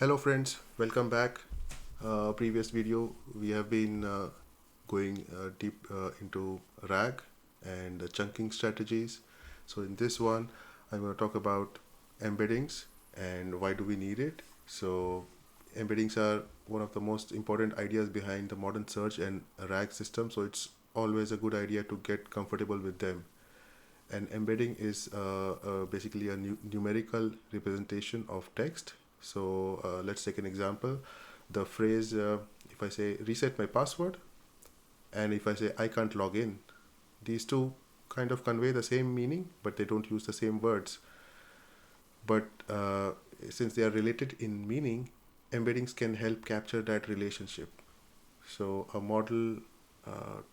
Hello friends, welcome back. Previous video we have been going deep into RAG and the chunking strategies. So in this one I'm going to talk about embeddings and why do we need it. So embeddings are one of the most important ideas behind the modern search and RAG system, so it's always a good idea to get comfortable with them. An embedding is basically a numerical representation of text. So let's take an example. The phrase, if I say reset my password, and if I say I can't log in, these two kind of convey the same meaning, but they don't use the same words. But since they are related in meaning, embeddings can help capture that relationship. So a model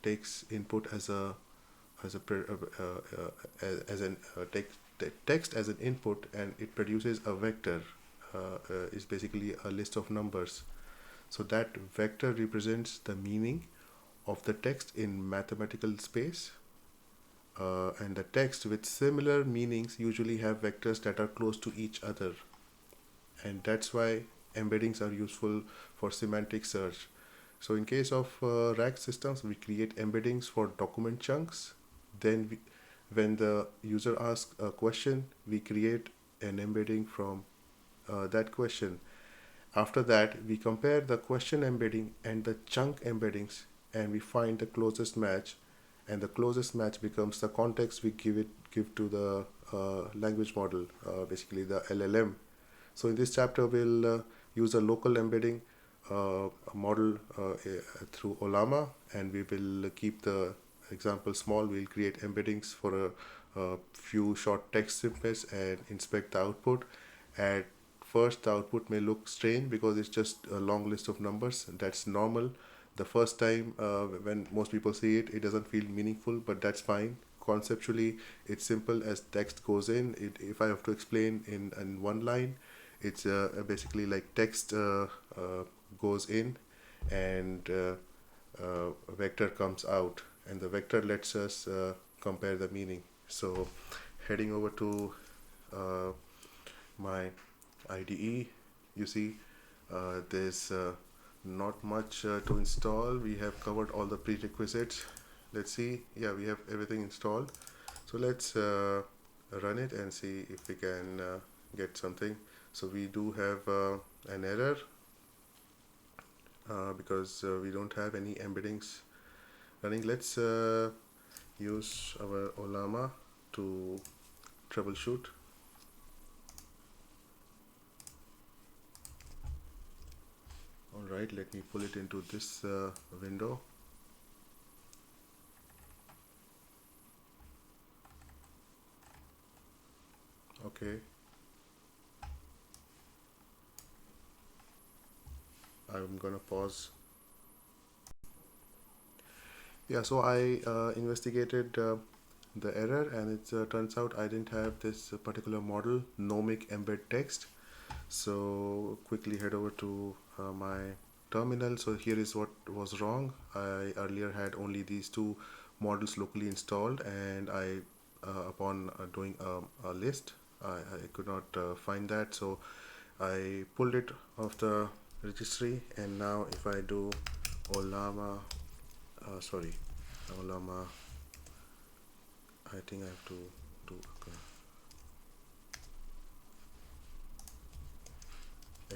takes input as a as an text as an input, and it produces a vector. Is basically a list of numbers. So that vector represents the meaning of the text in mathematical space. And the text with similar meanings usually have vectors that are close to each other, and that's why embeddings are useful for semantic search. So in case of RAG systems, we create embeddings for document chunks. Then when the user asks a question, we create an embedding from that question. After that, we compare the question embedding and the chunk embeddings, and we find the closest match. And the closest match becomes the context we give to the language model, basically the LLM. So in this chapter, we'll use a local embedding model through Ollama, and we will keep the example small. We'll create embeddings for a few short text snippets and inspect the output. At first, the output may look strange because it's just a long list of numbers. That's normal. The first time when most people see it, it doesn't feel meaningful, but that's fine. Conceptually, it's simple as text goes in. If I have to explain in one line, it's basically like text goes in, and a vector comes out, and the vector lets us compare the meaning. So heading over to uh, my IDE, you see there's not much to install. We have covered all the prerequisites. Let's see. Yeah, we have everything installed. So let's run it and see if we can get something. So we do have an error because we don't have any embeddings running. Let's use our Ollama to troubleshoot. Alright, let me pull it into this window. Okay, I'm gonna pause. Yeah, so I investigated the error, and it turns out I didn't have this particular model, nomic embed text. So quickly head over to my terminal. So here is what was wrong. I earlier had only these two models locally installed, and I upon doing a list, I could not find that. So I pulled it off the registry, and now if I do Ollama, sorry, Ollama, I think I have to do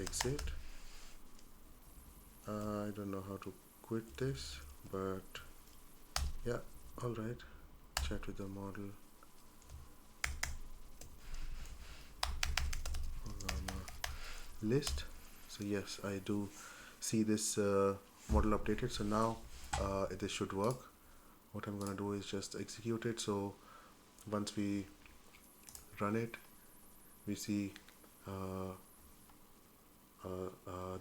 exit. I don't know how to quit this, but yeah, alright. Chat with the model. List. So yes, I do see this model updated. So now this should work. What I'm gonna do is just execute it. So once we run it, we see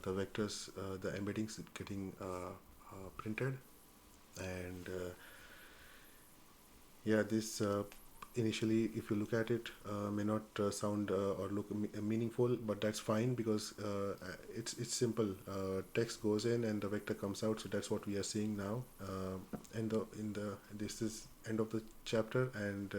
the vectors, the embeddings getting printed, and yeah, this initially, if you look at it, may not sound or look meaningful, but that's fine because it's simple. Text goes in and the vector comes out, so that's what we are seeing now. And this is end of the chapter, and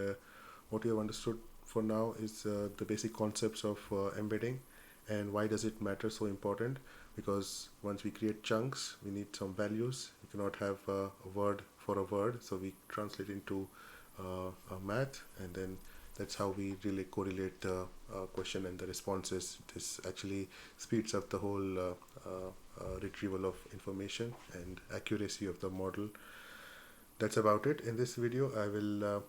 what you have understood for now is the basic concepts of embedding. And why does it matter so important? Because once we create chunks, we need some values. You cannot have a word for a word, so we translate into a math, and then that's how we really correlate the question and the responses. This actually speeds up the whole retrieval of information and accuracy of the model. That's about it in this video. I will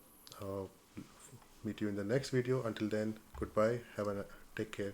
meet you in the next video. Until then, goodbye. Take care.